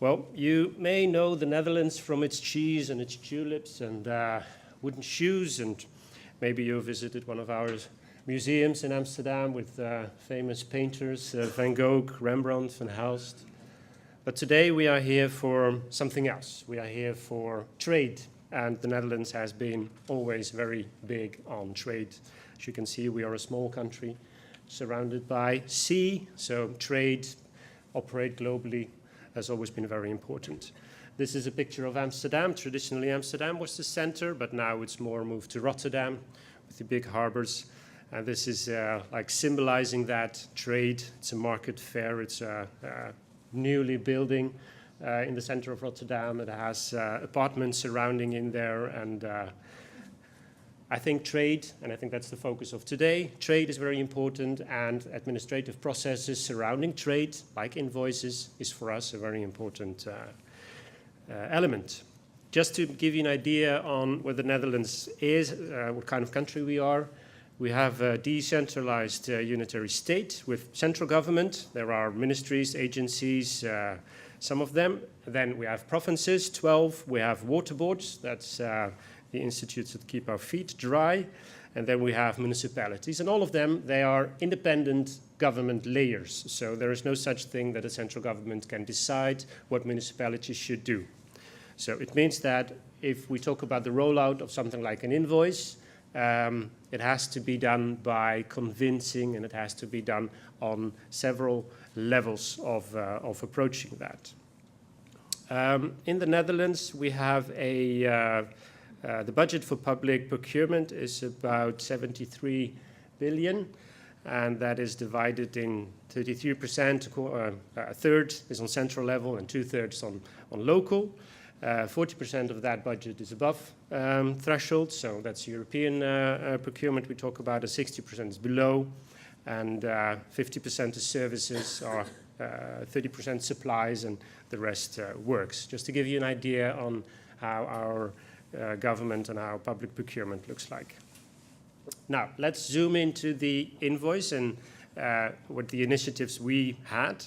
Well, you may know the Netherlands from its cheese and its tulips and wooden shoes, and maybe you visited one of our museums in Amsterdam with famous painters, Van Gogh, Rembrandt, Van Helst. But today we are here for something else. We are here for trade, and the Netherlands has been always very big on trade. As you can see, we are a small country surrounded by sea, so trade, operate globally, has always been very important. This is a picture of Amsterdam. Traditionally, Amsterdam was the center, but now it's more moved to Rotterdam with the big harbors. And this is like symbolizing that trade. It's a market fair. It's a newly building in the center of Rotterdam. It has apartments surrounding in there, and I think trade, and I think that's the focus of today, trade is very important, and administrative processes surrounding trade, like invoices, is for us a very important element. Just to give you an idea on where the Netherlands is, what kind of country we are, we have a decentralized unitary state with central government. There are ministries, agencies, some of them. Then we have provinces, 12. We have water boards, that's the institutes that keep our feet dry. And then we have municipalities. And all of them, they are independent government layers. So there is no such thing that a central government can decide what municipalities should do. So it means that if we talk about the rollout of something like an invoice, it has to be done by convincing, and it has to be done on several levels of approaching that. In the Netherlands, we have the budget for public procurement is about 73 billion, and that is divided in 33%, a third is on central level and 2/3 on local. 40% of that budget is above threshold, so that's European procurement we talk about, 60% is below, and 50% is services, or 30% supplies, and the rest works. Just to give you an idea on how our government and our public procurement looks like. Now, let's zoom into the invoice and what the initiatives we had.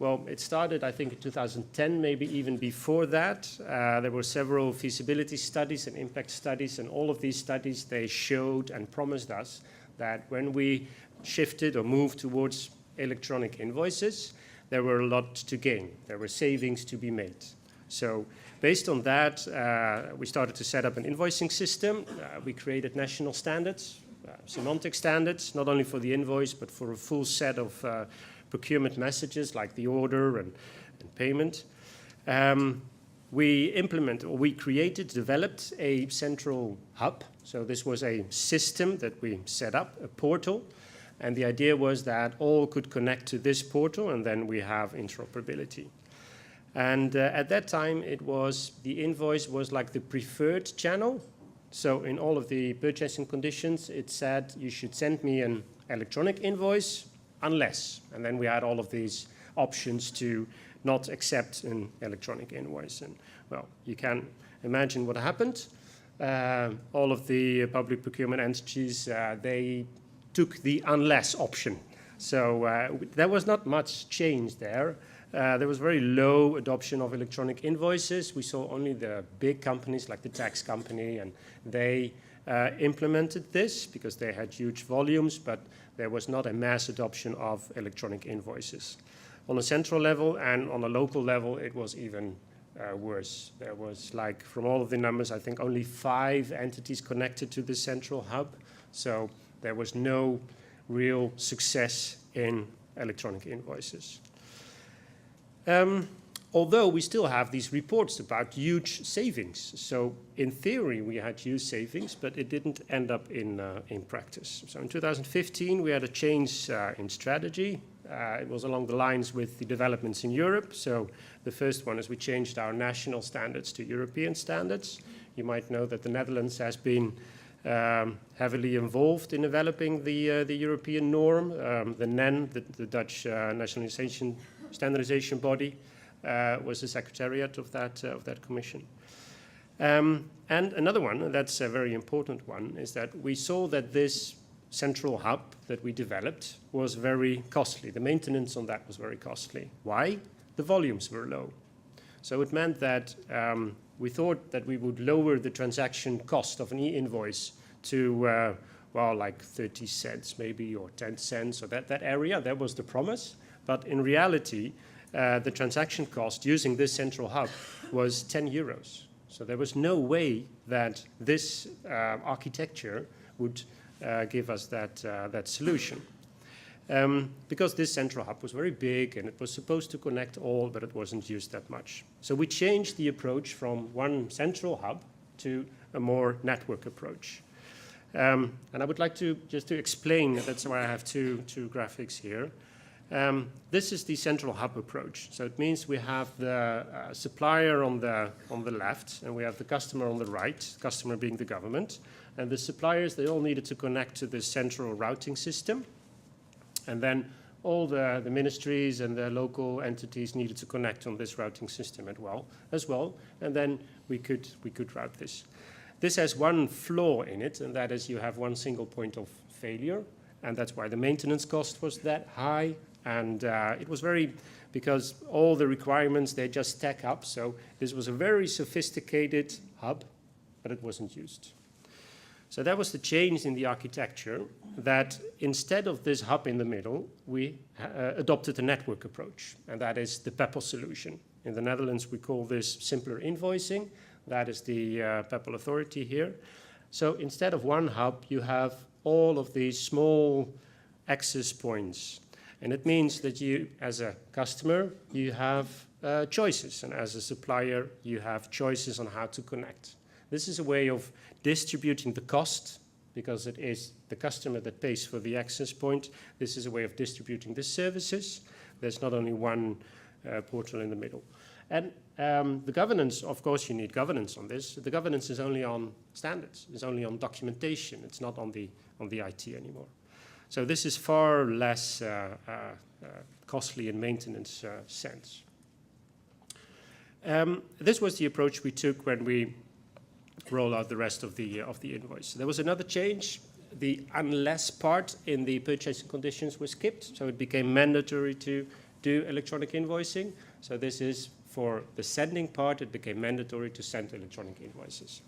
Well, it started, I think, in 2010, maybe even before that. There were several feasibility studies and impact studies, and all of these studies, they showed and promised us that when we shifted or moved towards electronic invoices, there were a lot to gain. There were savings to be made. So based on that, we started to set up an invoicing system. We created national standards, semantic standards, not only for the invoice, but for a full set of procurement messages like the order and payment. We created, developed a central hub. So this was a system that we set up, a portal. And the idea was that all could connect to this portal, and then we have interoperability. And at that time, the invoice was like the preferred channel. So in all of the purchasing conditions, it said you should send me an electronic invoice unless. And then we had all of these options to not accept an electronic invoice. And well, you can imagine what happened. All of the public procurement entities, they took the unless option. So there was not much change there. There was very low adoption of electronic invoices. We saw only the big companies like the tax company, and they implemented this because they had huge volumes, but there was not a mass adoption of electronic invoices. On a central level and on a local level, it was even worse. There was, like, from all of the numbers, I think only 5 entities connected to the central hub. So there was no real success in electronic invoices. Although we still have these reports about huge savings. So in theory, we had huge savings, but it didn't end up in practice. So in 2015, we had a change in strategy. It was along the lines with the developments in Europe. So the first one is we changed our national standards to European standards. You might know that the Netherlands has been heavily involved in developing the European norm. The NEN, the Dutch nationalization standardization body, was the secretariat of that commission. And another one, that's a very important one, is that we saw that this central hub that we developed was very costly. The maintenance on that was very costly. Why? The volumes were low. So it meant that we thought that we would lower the transaction cost of an e-invoice to, well, like 30 cents maybe, or 10 cents, or that area. That was the promise. But in reality, the transaction cost using this central hub was 10 euros. So there was no way that this architecture would give us that solution. Because this central hub was very big and it was supposed to connect all, but it wasn't used that much. So we changed the approach from one central hub to a more network approach. And I would like to just to explain, that's why I have two graphics here. This is the central hub approach. So it means we have the supplier on the left, and we have the customer on the right, customer being the government. And the suppliers, they all needed to connect to this central routing system. And then all the ministries and the local entities needed to connect on this routing system as well. And then we could route this. This has one flaw in it, and that is you have one single point of failure. And that's why the maintenance cost was that high. And it was because all the requirements, they just stack up. So this was a very sophisticated hub, but it wasn't used. So that was the change in the architecture, that instead of this hub in the middle, we adopted a network approach, and that is the PEPL solution. In the Netherlands, we call this simpler invoicing. That is the PEPL authority here. So instead of one hub, you have all of these small access points. And it means that you, as a customer, you have choices, and as a supplier, you have choices on how to connect. This is a way of distributing the cost, because it is the customer that pays for the access point. This is a way of distributing the services. There's not only one portal in the middle. And the governance, of course, you need governance on this. The governance is only on standards. It's only on documentation. It's not on the IT anymore. So this is far less costly in maintenance sense. This was the approach we took when we roll out the rest of the invoice. There was another change. The unless part in the purchasing conditions was skipped, so it became mandatory to do electronic invoicing. So this is for the sending part, it became mandatory to send electronic invoices.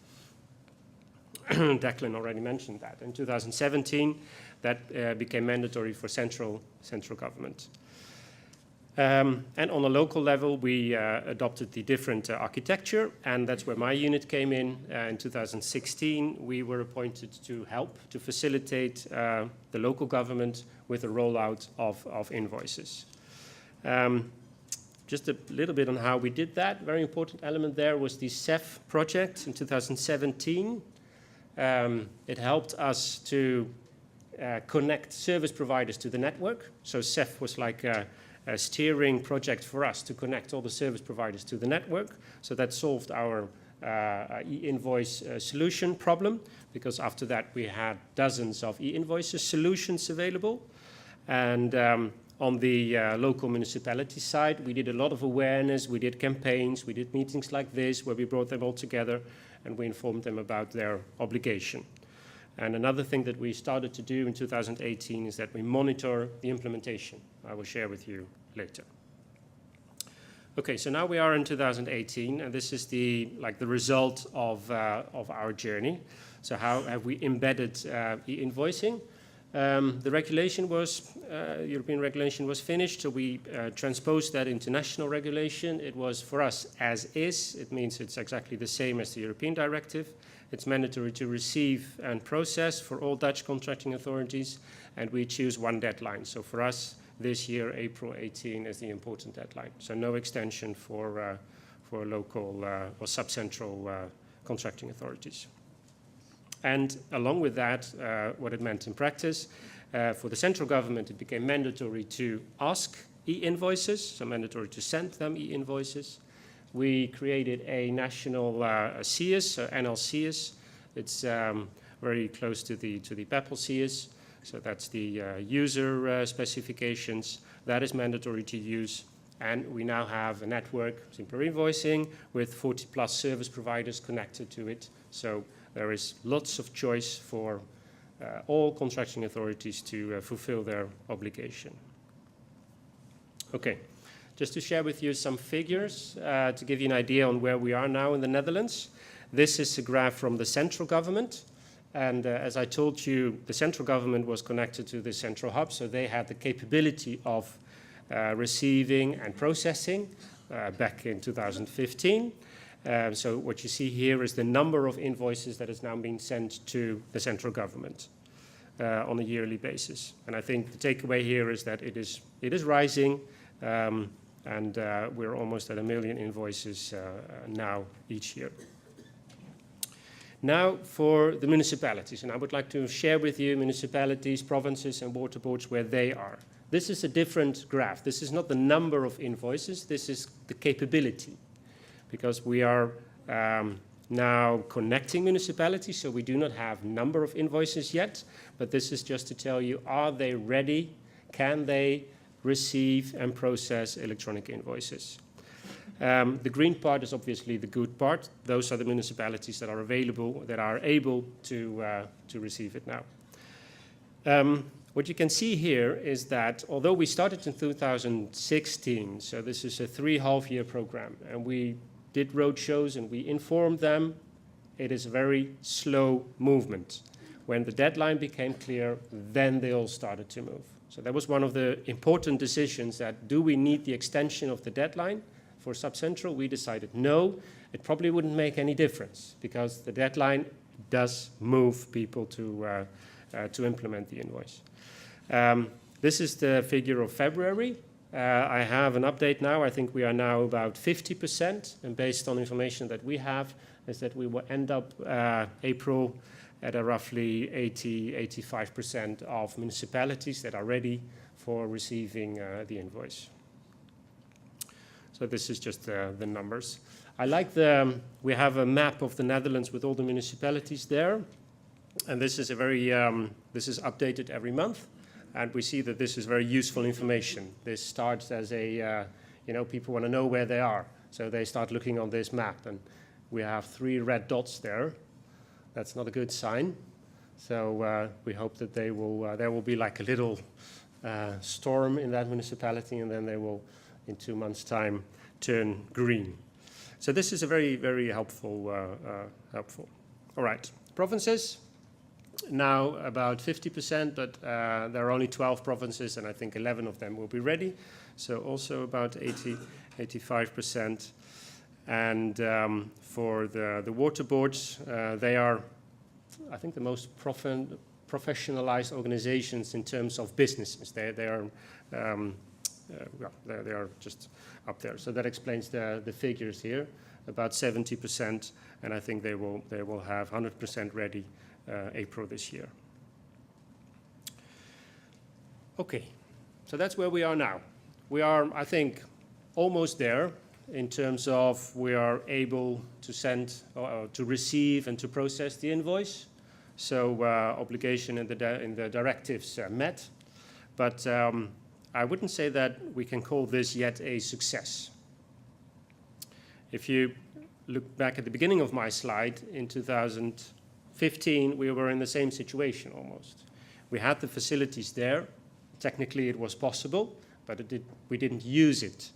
Declan already mentioned that. In 2017, that became mandatory for central government. And on a local level, we adopted the different architecture, and that's where my unit came in. In 2016, we were appointed to help to facilitate the local government with the rollout of invoices. Just a little bit on how we did that. Very important element there was the CEF project in 2017. It helped us to connect service providers to the network. So CEF was like a steering project for us to connect all the service providers to the network. So that solved our e-invoice solution problem, because after that we had dozens of e-invoices solutions available. And on the local municipality side, we did a lot of awareness, we did campaigns, we did meetings like this where we brought them all together and we informed them about their obligation. And another thing that we started to do in 2018 is that we monitor the implementation. I will share with you later. Okay, so now we are in 2018, and this is the result of our journey. So how have we embedded e-invoicing? The regulation was, European regulation was finished, so we transposed that into national regulation. It was for us as is. It means it's exactly the same as the European directive. It's mandatory to receive and process for all Dutch contracting authorities, and we choose one deadline. So for us, this year, April 18 is the important deadline. So no extension for local or subcentral contracting authorities. And along with that, what it meant in practice, for the central government, it became mandatory to ask e-invoices, so mandatory to send them e-invoices. We created a national CIS, so NLCIS. It's very close to the PEPL CIS, so that's the user specifications. That is mandatory to use. And we now have a network, simpler invoicing, with 40+ service providers connected to it. So there is lots of choice for all contracting authorities to fulfill their obligation. Okay, just to share with you some figures to give you an idea on where we are now in the Netherlands. This is a graph from the central government. And as I told you, the central government was connected to the central hub, so they had the capability of receiving and processing back in 2015. So what you see here is the number of invoices that is now being sent to the central government on a yearly basis. And I think the takeaway here is that it is rising, and we're almost at 1 million invoices now each year. Now for the municipalities, and I would like to share with you municipalities, provinces, and water boards where they are. This is a different graph. This is not the number of invoices, this is the capability. Because we are now connecting municipalities, so we do not have number of invoices yet, but this is just to tell you, are they ready? Can they receive and process electronic invoices? The green part is obviously the good part. Those are the municipalities that are available, that are able to receive it now. What you can see here is that although we started in 2016, so this is a 3.5-year program, and we did roadshows and we informed them, it is a very slow movement. When the deadline became clear, then they all started to move. So that was one of the important decisions, that do we need the extension of the deadline? For Subcentral, we decided no, it probably wouldn't make any difference because the deadline does move people to implement the invoice. This is the figure of February. I have an update now. I think we are now about 50%, and based on information that we have, is that we will end up April at a roughly 80–85% of municipalities that are ready for receiving the invoice. So this is just the numbers. I like we have a map of the Netherlands with all the municipalities there, and this is this is updated every month. And we see that this is very useful information. This starts as people want to know where they are. So they start looking on this map, and we have 3 red dots there. That's not a good sign. So we hope that there will be like a little storm in that municipality, and then they will, in 2 months' time, turn green. So this is a very, very helpful. All right, provinces. Now about 50%, but there are only 12 provinces, and I think 11 of them will be ready. So also about 85%. And for the water boards, they are, I think, the most professionalized organizations in terms of businesses. They are just up there. So that explains the figures here, about 70%, and I think they will have 100% ready April this year. Okay, so that's where we are now. We are, I think, almost there in terms of we are able to send, to receive and to process the invoice. So obligation in the directives met, but I wouldn't say that we can call this yet a success. If you look back at the beginning of my slide, in 2015, we were in the same situation almost. We had the facilities there. Technically, it was possible, but we didn't use it.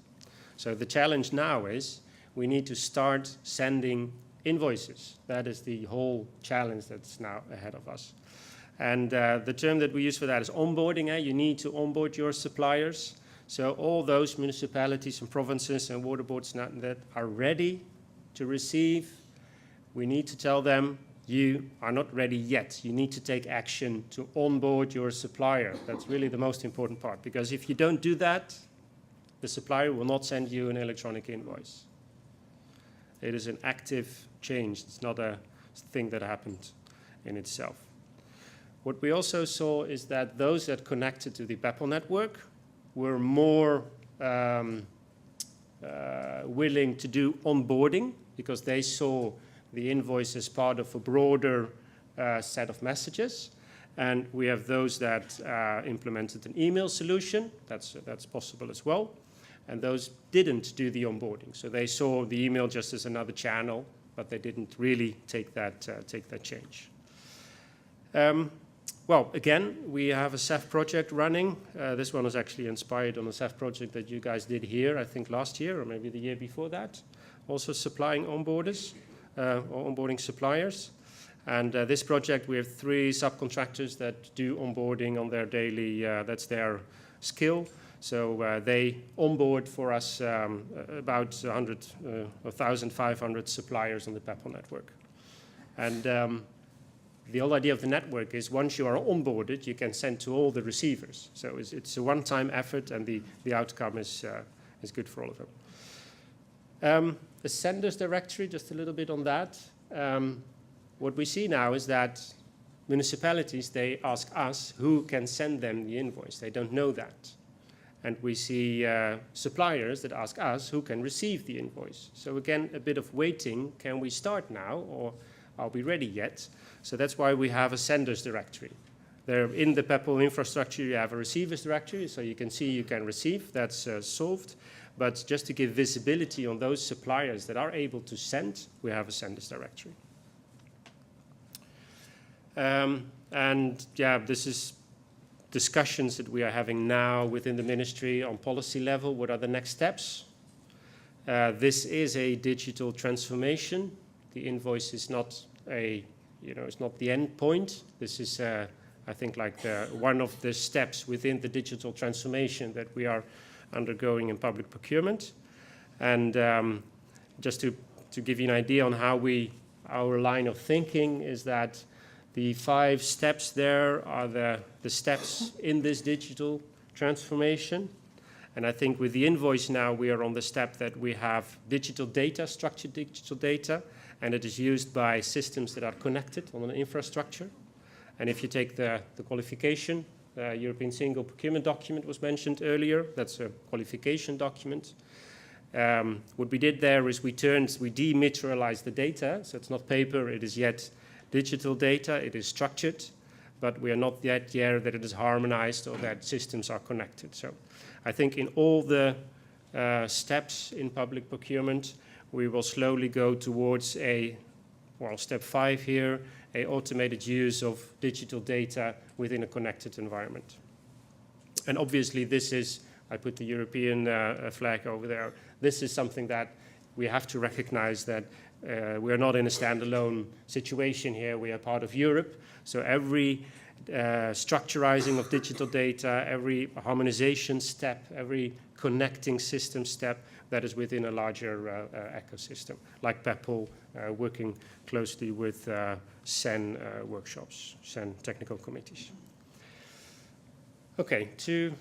So the challenge now is we need to start sending invoices. That is the whole challenge that's now ahead of us. And the term that we use for that is onboarding. You need to onboard your suppliers. So all those municipalities and provinces and water boards that are ready to receive, we need to tell them, you are not ready yet. You need to take action to onboard your supplier. That's really the most important part, because if you don't do that, the supplier will not send you an electronic invoice. It is an active change. It's not a thing that happened in itself. What we also saw is that those that connected to the PEPL network were more willing to do onboarding, because they saw the invoice as part of a broader set of messages. And we have those that implemented an email solution. That's possible as well. And those didn't do the onboarding. So they saw the email just as another channel, but they didn't really take that change. Well, again, we have a CEF project running. This one was actually inspired on a CEF project that you guys did here, I think last year or maybe the year before that. Also supplying onboarders or onboarding suppliers. And this project, we have 3 subcontractors that do onboarding on their daily, that's their skill. So they onboard for us about 1,500 suppliers on the Peppol network. And the whole idea of the network is once you are onboarded, you can send to all the receivers. So it's a one-time effort, and the outcome is good for all of them. The senders directory, just a little bit on that. What we see now is that municipalities, they ask us who can send them the invoice. They don't know that. And we see suppliers that ask us who can receive the invoice. So again, a bit of waiting. Can we start now, or are we ready yet? So that's why we have a senders directory. There in the Peppol infrastructure, you have a receivers directory, so you can see you can receive. That's solved. But just to give visibility on those suppliers that are able to send, we have a senders directory. And yeah, this is discussions that we are having now within the ministry on policy level. What are the next steps? This is a digital transformation. The invoice is not it's not the end point. This is, I think, like one of the steps within the digital transformation that we are undergoing in public procurement. And just to give you an idea on how our line of thinking is that the 5 steps there are the steps in this digital transformation. And I think with the invoice now, we are on the step that we have digital data, structured digital data, and it is used by systems that are connected on an infrastructure. And if you take the qualification, the European Single Procurement Document was mentioned earlier. That's a qualification document. What we did there is we dematerialized the data. So it's not paper, it is yet digital data, it is structured, but we are not yet there that it is harmonized or that systems are connected. So I think in all the steps in public procurement, we will slowly go towards step 5 here, a automated use of digital data within a connected environment. And obviously this is, I put the European flag over there, this is something that we have to recognize that we are not in a standalone situation here. We are part of Europe. So every structurizing of digital data, every harmonization step, every connecting system step, that is within a larger ecosystem, like Peppol working closely with CEN workshops, CEN technical committees. Okay, to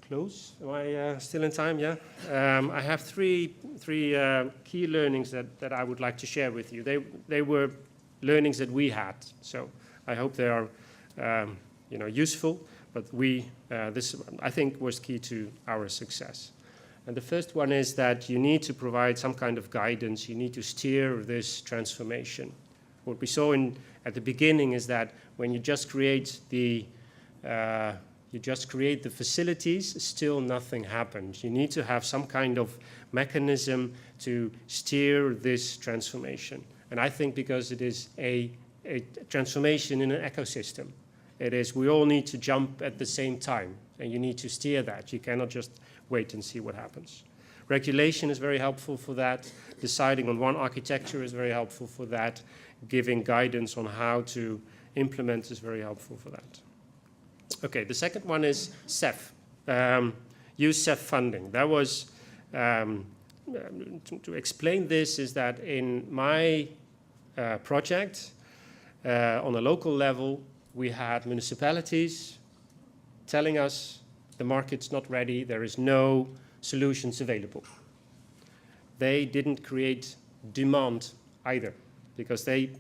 close. Am I still in time? Yeah. I have three key learnings that I would like to share with you. They were learnings that we had, so I hope they are useful. But this I think was key to our success. And the first one is that you need to provide some kind of guidance. You need to steer this transformation. What we saw at the beginning is that when you just create the facilities, still nothing happens. You need to have some kind of mechanism to steer this transformation. And I think because it is a transformation in an ecosystem, we all need to jump at the same time, and you need to steer that. You cannot just wait and see what happens. Regulation is very helpful for that. Deciding on one architecture is very helpful for that. Giving guidance on how to implement is very helpful for that. Okay, the second one is CEF. Use CEF funding. That was, to explain this, is that in my project, on a local level, we had municipalities telling us the market's not ready, there is no solutions available. They didn't create demand either, because they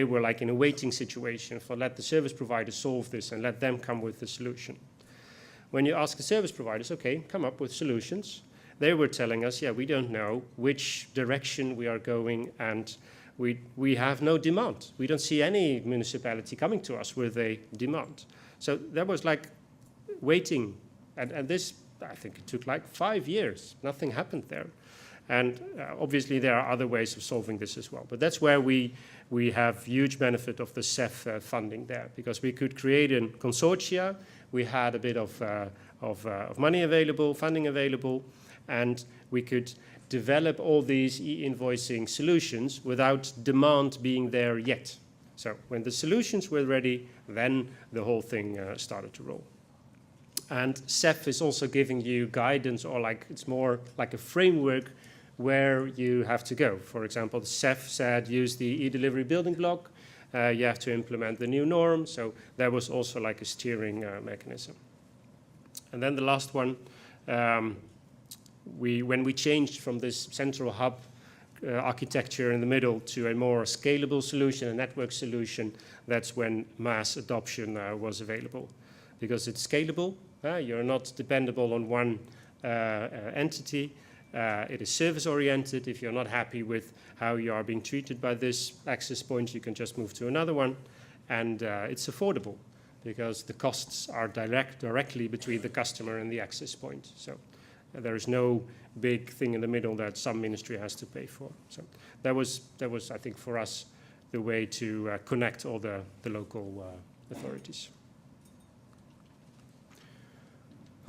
were like in a waiting situation for let the service provider solve this and let them come with the solution. When you ask the service providers, okay, come up with solutions, they were telling us, yeah, we don't know which direction we are going, and we have no demand. We don't see any municipality coming to us with a demand. So that was like waiting. And this, I think it took like 5 years. Nothing happened there. And obviously there are other ways of solving this as well. But that's where we have huge benefit of the CEF funding there, because we could create a consortia. We had a bit of money available, funding available, and we could develop all these e-invoicing solutions without demand being there yet. So when the solutions were ready, then the whole thing started to roll. And CEF is also giving you guidance, or it's more like a framework where you have to go. For example, CEF said use the e-delivery building block. You have to implement the new norm. So there was also like a steering mechanism. And then the last one, when we changed from this central hub architecture in the middle to a more scalable solution, a network solution, that's when mass adoption was available. Because it's scalable, you're not dependable on one entity. It is service-oriented. If you're not happy with how you are being treated by this access point, you can just move to another one. And it's affordable, because the costs are directly between the customer and the access point. So there is no big thing in the middle that some ministry has to pay for. So that was I think, for us, the way to connect all the local authorities.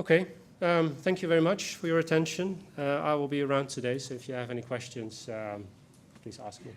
Okay, thank you very much for your attention. I will be around today, so if you have any questions, please ask me.